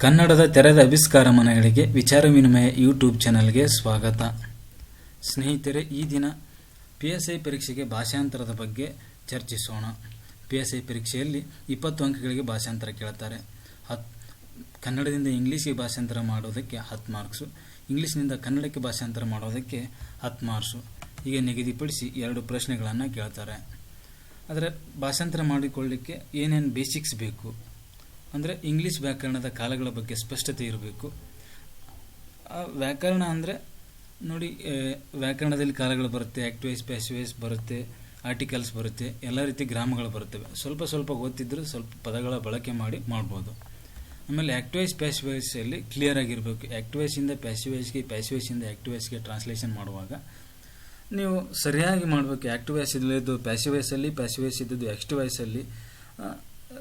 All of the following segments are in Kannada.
ಕನ್ನಡದ ತೆರೆದ ಆವಿಷ್ಕಾರ ಮನೆಗಳಿಗೆ ವಿಚಾರ ವಿನಿಮಯ ಯೂಟ್ಯೂಬ್ ಚಾನಲ್ಗೆ ಸ್ವಾಗತ. ಸ್ನೇಹಿತರೆ, ಈ ದಿನ PSI ಪರೀಕ್ಷೆಗೆ ಭಾಷಾಂತರದ ಬಗ್ಗೆ ಚರ್ಚಿಸೋಣ. PSI ಪರೀಕ್ಷೆಯಲ್ಲಿ 20 ಅಂಕಗಳಿಗೆ ಭಾಷಾಂತರ ಕೇಳ್ತಾರೆ. ಕನ್ನಡದಿಂದ ಇಂಗ್ಲೀಷ್ಗೆ ಭಾಷಾಂತರ ಮಾಡೋದಕ್ಕೆ 10 ಮಾರ್ಕ್ಸು, ಇಂಗ್ಲೀಷ್ನಿಂದ ಕನ್ನಡಕ್ಕೆ ಭಾಷಾಂತರ ಮಾಡೋದಕ್ಕೆ 10 ಮಾರ್ಕ್ಸು ಹೀಗೆ ನಿಗದಿಪಡಿಸಿ 2 ಪ್ರಶ್ನೆಗಳನ್ನು ಕೇಳ್ತಾರೆ. ಆದರೆ ಭಾಷಾಂತರ ಮಾಡಿಕೊಳ್ಳಲಿಕ್ಕೆ ಏನೇನು ಬೇಸಿಕ್ಸ್ ಬೇಕು ಅಂದರೆ ಇಂಗ್ಲೀಷ್ ವ್ಯಾಕರಣದ ಕಾಲಗಳ ಬಗ್ಗೆ ಸ್ಪಷ್ಟತೆ ಇರಬೇಕು. ವ್ಯಾಕರಣ ಅಂದರೆ ನೋಡಿ, ವ್ಯಾಕರಣದಲ್ಲಿ ಕಾಲಗಳು ಬರುತ್ತೆ, ಆಕ್ಟಿವೈಸ್ ಪ್ಯಾಸಿವೈಸ್ ಬರುತ್ತೆ, ಆರ್ಟಿಕಲ್ಸ್ ಬರುತ್ತೆ, ಎಲ್ಲ ರೀತಿ ಗ್ರಾಮಗಳು ಬರುತ್ತವೆ. ಸ್ವಲ್ಪ ಗೊತ್ತಿದ್ದರೂ ಸ್ವಲ್ಪ ಪದಗಳ ಬಳಕೆ ಮಾಡಿ ಮಾಡ್ಬೋದು. ಆಮೇಲೆ ಆಕ್ಟಿವೈಸ್ ಪ್ಯಾಸಿವೈಸಲ್ಲಿ ಕ್ಲಿಯರ್ ಆಗಿರಬೇಕು. ಆಕ್ಟಿವೈಸಿಂದ ಪ್ಯಾಸಿವೈಸ್ಗೆ, ಪ್ಯಾಸಿವೈಸಿಂದ ಆಕ್ಟಿವೈಸ್ಗೆ ಟ್ರಾನ್ಸ್ಲೇಷನ್ ಮಾಡುವಾಗ ನೀವು ಸರಿಯಾಗಿ ಮಾಡಬೇಕು. ಆಕ್ಟಿವೈಸ್ ಇಲ್ಲದ್ದು ಪ್ಯಾಸಿವೈಸಲ್ಲಿ, ಪ್ಯಾಸಿವೈಸ್ ಇದ್ದದ್ದು ಆಕ್ಟಿವೈಸಲ್ಲಿ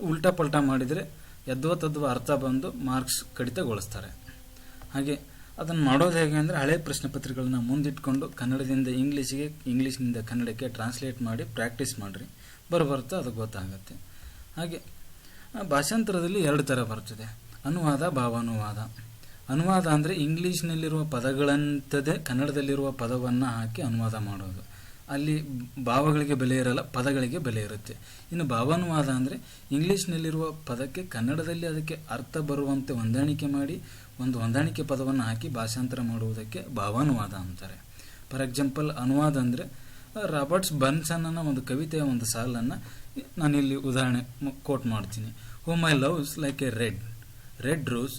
ಉಲ್ಟಾ ಪಲ್ಟಾ ಮಾಡಿದರೆ ಯದ್ವತದ್ವ ಅರ್ಥ ಬಂದು ಮಾರ್ಕ್ಸ್ ಕಡಿತಗೊಳಿಸ್ತಾರೆ. ಹಾಗೆ ಅದನ್ನು ಮಾಡೋದು ಹೇಗೆ ಅಂದರೆ ಹಳೆ ಪ್ರಶ್ನೆ ಪತ್ರಿಕೆಗಳನ್ನ ಮುಂದಿಟ್ಕೊಂಡು ಕನ್ನಡದಿಂದ ಇಂಗ್ಲೀಷಿಗೆ, ಇಂಗ್ಲೀಷ್ನಿಂದ ಕನ್ನಡಕ್ಕೆ ಟ್ರಾನ್ಸ್ಲೇಟ್ ಮಾಡಿ ಪ್ರಾಕ್ಟೀಸ್ ಮಾಡಿರಿ. ಬರ್ತಾ ಅದು ಗೊತ್ತಾಗುತ್ತೆ. ಹಾಗೆ ಭಾಷಾಂತರದಲ್ಲಿ 2 ಥರ ಬರ್ತದೆ, ಅನುವಾದ, ಭಾವಾನುವಾದ. ಅನುವಾದ ಅಂದರೆ ಇಂಗ್ಲೀಷ್ನಲ್ಲಿರುವ ಪದಗಳಂಥದ್ದೇ ಕನ್ನಡದಲ್ಲಿರುವ ಪದವನ್ನು ಹಾಕಿ ಅನುವಾದ ಮಾಡೋದು. ಅಲ್ಲಿ ಭಾವಗಳಿಗೆ ಬೆಲೆ ಇರಲ್ಲ, ಪದಗಳಿಗೆ ಬೆಲೆ ಇರುತ್ತೆ. ಇನ್ನು ಭಾವಾನುವಾದ ಅಂದರೆ ಇಂಗ್ಲೀಷ್ನಲ್ಲಿರುವ ಪದಕ್ಕೆ ಕನ್ನಡದಲ್ಲಿ ಅದಕ್ಕೆ ಅರ್ಥ ಬರುವಂತೆ ಹೊಂದಾಣಿಕೆ ಮಾಡಿ ಒಂದು ಹೊಂದಾಣಿಕೆ ಪದವನ್ನು ಹಾಕಿ ಭಾಷಾಂತರ ಮಾಡುವುದಕ್ಕೆ ಭಾವಾನುವಾದ ಅಂತಾರೆ. ಫಾರ್ ಎಕ್ಸಾಂಪಲ್, ಅನುವಾದ ಅಂದರೆ ರಾಬರ್ಟ್ಸ್ ಬರ್ನ್ಸನ್ನ ಒಂದು ಕವಿತೆಯ ಒಂದು ಸಾಲನ್ನು ನಾನಿಲ್ಲಿ ಉದಾಹರಣೆ ಕೋಟ್ ಮಾಡ್ತೀನಿ. O my loves like a red rose,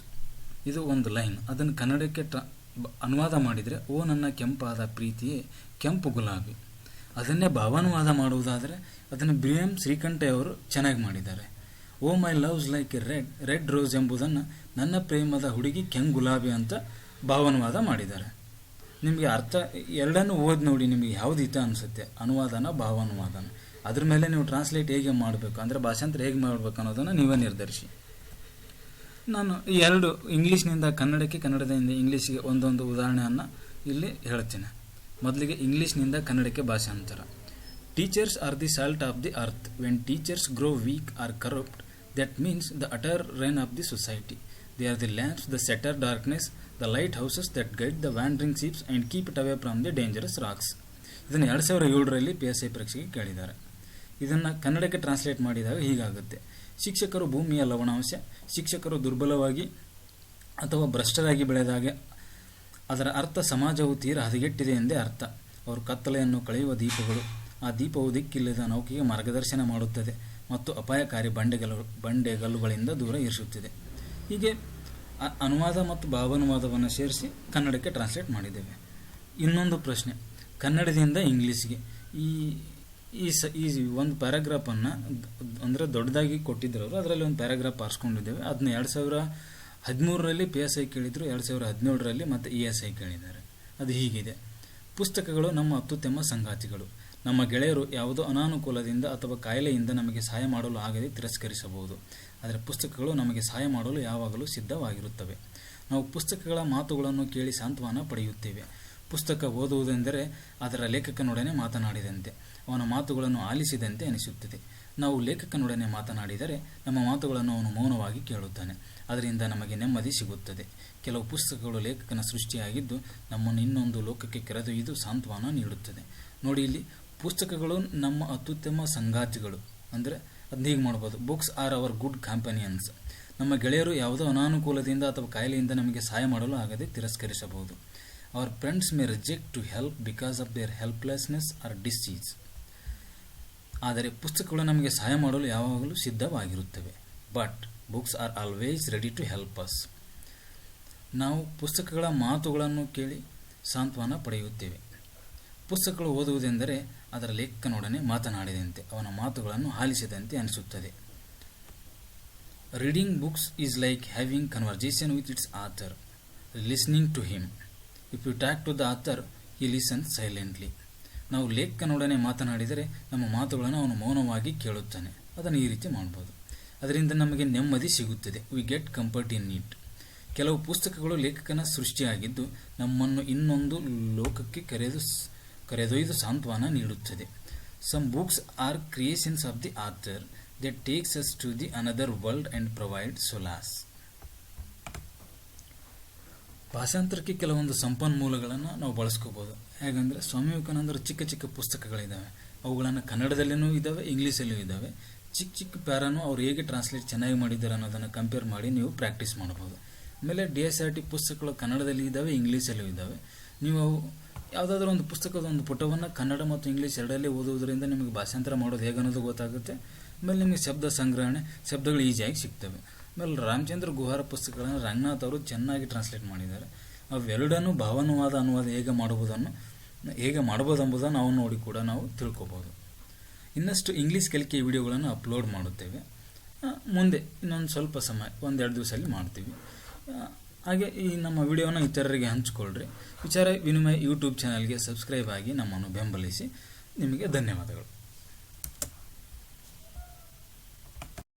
ಇದು ಒಂದು ಲೈನ್. ಅದನ್ನು ಕನ್ನಡಕ್ಕೆ ಅನುವಾದ ಮಾಡಿದರೆ, ಓ ನನ್ನ ಕೆಂಪಾದ ಪ್ರೀತಿಯೇ ಕೆಂಪು ಗುಲಾಬಿ. ಅದನ್ನೇ ಭಾವಾನುವಾದ ಮಾಡುವುದಾದರೆ ಅದನ್ನು BM ಶ್ರೀಕಂಠೆಯವರು ಚೆನ್ನಾಗಿ ಮಾಡಿದ್ದಾರೆ. O my loves like a red rose ಎಂಬುದನ್ನು ನನ್ನ ಪ್ರೇಮದ ಹುಡುಗಿ ಕೆಂಪು ಗುಲಾಬಿ ಅಂತ ಭಾವಾನುವಾದ ಮಾಡಿದ್ದಾರೆ. ನಿಮಗೆ ಅರ್ಥ ಎರಡನ್ನೂ ಓದಿ ನೋಡಿ, ನಿಮಗೆ ಯಾವುದು ಹಿತ ಅನಿಸುತ್ತೆ, ಅನುವಾದನ ಭಾವಾನುವಾದನ. ಅದ್ರ ಮೇಲೆ ನೀವು ಟ್ರಾನ್ಸ್ಲೇಟ್ ಹೇಗೆ ಮಾಡಬೇಕು ಅಂದರೆ ಭಾಷಾಂತರ ಹೇಗೆ ಮಾಡಬೇಕು ಅನ್ನೋದನ್ನು ನೀವೇ ನಿರ್ಧರಿಸಿ. ನಾನು ಈ 2 ಇಂಗ್ಲೀಷ್ನಿಂದ ಕನ್ನಡಕ್ಕೆ, ಕನ್ನಡದಿಂದ ಇಂಗ್ಲೀಷ್ಗೆ ಒಂದೊಂದು ಉದಾಹರಣೆಯನ್ನು ಇಲ್ಲಿ ಹೇಳ್ತೀನಿ. ಮೊದಲಿಗೆ ಇಂಗ್ಲೀಷ್ನಿಂದ ಕನ್ನಡಕ್ಕೆ ಭಾಷಾಂತರ. Teachers are the salt of the earth. When teachers grow weak or corrupt, that means the utter ruin of the society. They are the lamps the scatter darkness, the lighthouses that guide the wandering ships and keep it away from the dangerous rocks. ಇದನ್ನು 2007ರಲ್ಲಿ PSI ಪರೀಕ್ಷೆಗೆ ಕೇಳಿದ್ದಾರೆ. ಇದನ್ನು ಕನ್ನಡಕ್ಕೆ ಟ್ರಾನ್ಸ್ಲೇಟ್ ಮಾಡಿದಾಗ ಹೀಗಾಗುತ್ತೆ: ಶಿಕ್ಷಕರು ಭೂಮಿಯ ಲವಣಾಂಶ. ಶಿಕ್ಷಕರು ದುರ್ಬಲವಾಗಿ ಅಥವಾ ಭ್ರಷ್ಟರಾಗಿ ಬೆಳೆದಾಗ ಅದರ ಅರ್ಥ ಸಮಾಜವು ತೀರ ಹದಗೆಟ್ಟಿದೆ ಎಂದೇ ಅರ್ಥ. ಅವರು ಕತ್ತಲೆಯನ್ನು ಕಳೆಯುವ ದೀಪಗಳು. ಆ ದೀಪವು ದಿಕ್ಕಿಲ್ಲದ ನೌಕೆಗೆ ಮಾರ್ಗದರ್ಶನ ಮಾಡುತ್ತದೆ ಮತ್ತು ಅಪಾಯಕಾರಿ ಬಂಡೆಗಲ್ಲುಗಳಿಂದ ದೂರ ಇರಿಸುತ್ತದೆ. ಹೀಗೆ ಅನುವಾದ ಮತ್ತು ಭಾವಾನುವಾದವನ್ನು ಸೇರಿಸಿ ಕನ್ನಡಕ್ಕೆ ಟ್ರಾನ್ಸ್ಲೇಟ್ ಮಾಡಿದ್ದೇವೆ. ಇನ್ನೊಂದು ಪ್ರಶ್ನೆ, ಕನ್ನಡದಿಂದ ಇಂಗ್ಲೀಷ್ಗೆ. ಈ ಒಂದು ಪ್ಯಾರಾಗ್ರಾಫನ್ನು ಅಂದರೆ ದೊಡ್ಡದಾಗಿ ಕೊಟ್ಟಿದ್ದರು ಅವರು, ಅದರಲ್ಲಿ ಒಂದು ಪ್ಯಾರಾಗ್ರಾಫ್ ಆರಿಸ್ಕೊಂಡಿದ್ದೇವೆ. ಅದನ್ನ 2013ರಲ್ಲಿ PSI ಕೇಳಿದರು, 2017ರಲ್ಲಿ ಮತ್ತು ESI ಕೇಳಿದ್ದಾರೆ. ಅದು ಹೀಗಿದೆ: ಪುಸ್ತಕಗಳು ನಮ್ಮ ಅತ್ಯುತ್ತಮ ಸಂಗಾತಿಗಳು. ನಮ್ಮ ಗೆಳೆಯರು ಯಾವುದೋ ಅನಾನುಕೂಲದಿಂದ ಅಥವಾ ಕಾಯಿಲೆಯಿಂದ ನಮಗೆ ಸಹಾಯ ಮಾಡಲು ಆಗದೆ ತಿರಸ್ಕರಿಸಬಹುದು, ಆದರೆ ಪುಸ್ತಕಗಳು ನಮಗೆ ಸಹಾಯ ಮಾಡಲು ಯಾವಾಗಲೂ ಸಿದ್ಧವಾಗಿರುತ್ತವೆ. ನಾವು ಪುಸ್ತಕಗಳ ಮಾತುಗಳನ್ನು ಕೇಳಿ ಸಾಂತ್ವನ ಪಡೆಯುತ್ತೇವೆ. ಪುಸ್ತಕ ಓದುವುದೆಂದರೆ ಅದರ ಲೇಖಕನೊಡನೆ ಮಾತನಾಡಿದಂತೆ, ಅವನ ಮಾತುಗಳನ್ನು ಆಲಿಸಿದಂತೆ ಅನಿಸುತ್ತದೆ. ನಾವು ಲೇಖಕನೊಡನೆ ಮಾತನಾಡಿದರೆ ನಮ್ಮ ಮಾತುಗಳನ್ನು ಅವನು ಮೌನವಾಗಿ ಕೇಳುತ್ತಾನೆ. ಅದರಿಂದ ನಮಗೆ ನೆಮ್ಮದಿ ಸಿಗುತ್ತದೆ. ಕೆಲವು ಪುಸ್ತಕಗಳು ಲೇಖಕನ ಸೃಷ್ಟಿಯಾಗಿದ್ದು ನಮ್ಮನ್ನು ಇನ್ನೊಂದು ಲೋಕಕ್ಕೆ ಕರೆದೊಯ್ದು ಸಾಂತ್ವನ ನೀಡುತ್ತದೆ. ನೋಡಿ, ಇಲ್ಲಿ ಪುಸ್ತಕಗಳು ನಮ್ಮ ಅತ್ಯುತ್ತಮ ಸಂಗಾತಿಗಳು ಅಂದರೆ ಅದನ್ನ ಹೀಗೆ ಮಾಡ್ಬೋದು: ಬುಕ್ಸ್ ಆರ್ ಅವರ್ ಗುಡ್ ಕಾಂಪನಿಯನ್ಸ್. ನಮ್ಮ ಗೆಳೆಯರು ಯಾವುದೋ ಅನಾನುಕೂಲದಿಂದ ಅಥವಾ ಕಾಯಿಲೆಯಿಂದ ನಮಗೆ ಸಹಾಯ ಮಾಡಲು ಆಗದೆ ತಿರಸ್ಕರಿಸಬಹುದು. Our friends may reject to help because of their helplessness or disease. ಆದರೆ ಪುಸ್ತಕಗಳು ನಮಗೆ ಸಹಾಯ ಮಾಡಲು ಯಾವಾಗಲೂ ಸಿದ್ಧವಾಗಿರುತ್ತವೆ. But books are always ready to help us. ನಾವು ಪುಸ್ತಕಗಳ ಮಾತುಗಳನ್ನು ಕೇಳಿ ಸಾಂತ್ವನ ಪಡೆಯುತ್ತೇವೆ. ಪುಸ್ತಕಗಳು ಓದುವುದೆಂದರೆ ಅದರ ಲೇಖಕನೊಡನೆ ಮಾತನಾಡಿದಂತೆ, ಅವನ ಮಾತುಗಳನ್ನು ಆಲಿಸಿದಂತೆ ಅನಿಸುತ್ತದೆ. Reading books is like having conversation with its author, listening to him. If you talk to the author, he listens silently. ನಾವು ಲೇಖಕನೊಡನೆ ಮಾತನಾಡಿದರೆ ನಮ್ಮ ಮಾತುಗಳನ್ನು ಅವನು ಮೌನವಾಗಿ ಕೇಳುತ್ತಾನೆ. ಅದನ್ನು ಈ ರೀತಿ ಮಾಡ್ಬೋದು. ಅದರಿಂದ ನಮಗೆ ನೆಮ್ಮದಿ ಸಿಗುತ್ತದೆ. We get comfort in it. ಕೆಲವು ಪುಸ್ತಕಗಳು ಲೇಖಕನ ಸೃಷ್ಟಿಯಾಗಿದ್ದು ನಮ್ಮನ್ನು ಇನ್ನೊಂದು ಲೋಕಕ್ಕೆ ಕರೆದೊಯ್ದು ಸಾಂತ್ವನ ನೀಡುತ್ತದೆ. Some books are creations of the author that takes us to the another world and provide solace. ಭಾಷಾಂತರಕ್ಕೆ ಕೆಲವೊಂದು ಸಂಪನ್ಮೂಲಗಳನ್ನು ನಾವು ಬಳಸ್ಕೋಬೋದು. ಹೇಗಂದರೆ ಸ್ವಾಮಿ ವಿವೇಕಾನಂದರ ಚಿಕ್ಕ ಚಿಕ್ಕ ಪುಸ್ತಕಗಳಿದ್ದಾವೆ, ಅವುಗಳನ್ನು ಕನ್ನಡದಲ್ಲಿಯೂ ಇದ್ದಾವೆ, ಇಂಗ್ಲೀಷಲ್ಲೂ ಇದ್ದಾವೆ. ಚಿಕ್ಕ ಚಿಕ್ಕ ಪ್ಯಾರನ್ನು ಅವ್ರು ಹೇಗೆ ಟ್ರಾನ್ಸ್ಲೇಟ್ ಚೆನ್ನಾಗಿ ಮಾಡಿದ್ದಾರೆ ಅನ್ನೋದನ್ನು ಕಂಪೇರ್ ಮಾಡಿ ನೀವು ಪ್ರಾಕ್ಟೀಸ್ ಮಾಡ್ಬೋದು. ಆಮೇಲೆ DSRT ಪುಸ್ತಕಗಳು ಕನ್ನಡದಲ್ಲಿ ಇದ್ದಾವೆ, ಇಂಗ್ಲೀಷಲ್ಲೂ ಇದ್ದಾವೆ. ನೀವು ಯಾವುದಾದ್ರೂ ಒಂದು ಪುಸ್ತಕದ ಒಂದು ಪುಟವನ್ನು ಕನ್ನಡ ಮತ್ತು ಇಂಗ್ಲೀಷ್ ಎರಡಲ್ಲಿ ಓದುವುದರಿಂದ ನಿಮಗೆ ಭಾಷಾಂತರ ಮಾಡೋದು ಹೇಗೆ ಅನ್ನೋದು ಗೊತ್ತಾಗುತ್ತೆ. ಆಮೇಲೆ ನಿಮಗೆ ಶಬ್ದ ಸಂಗ್ರಹಣೆ, ಶಬ್ದಗಳು ಈಸಿಯಾಗಿ ಸಿಗ್ತವೆ. ಆಮೇಲೆ ರಾಮಚಂದ್ರ ಗುಹಾರ ಪುಸ್ತಕಗಳನ್ನು ರಂಗನಾಥ್ ಅವರು ಚೆನ್ನಾಗಿ ಟ್ರಾನ್ಸ್ಲೇಟ್ ಮಾಡಿದ್ದಾರೆ. ಅವೆರಡನ್ನೂ ಭಾವಾನುವಾದ ಅನುವಾದ ಹೇಗೆ ಮಾಡ್ಬೋದೆಂಬುದನ್ನು ನಾವು ನೋಡಿ ಕೂಡ ನಾವು ತಿಳ್ಕೊಬೋದು. ಇನ್ನಷ್ಟು ಇಂಗ್ಲೀಷ್ ಕಲಿಕೆ ವಿಡಿಯೋಗಳನ್ನು ಅಪ್ಲೋಡ್ ಮಾಡುತ್ತೇವೆ. ಮುಂದೆ ಇನ್ನೊಂದು ಸ್ವಲ್ಪ ಸಮಯ 1-2 ದಿವಸದಲ್ಲಿ ಮಾಡ್ತೀವಿ. ಹಾಗೆ ಈ ನಮ್ಮ ವಿಡಿಯೋನ ಇತರರಿಗೆ ಹಂಚಿಕೊಳ್ಳ್ರಿ. ವಿಚಾರ ವಿನಿಮಯ ಯೂಟ್ಯೂಬ್ ಚಾನಲ್ಗೆ ಸಬ್ಸ್ಕ್ರೈಬ್ ಆಗಿ ನಮ್ಮನ್ನು ಬೆಂಬಲಿಸಿ. ನಿಮಗೆ ಧನ್ಯವಾದಗಳು.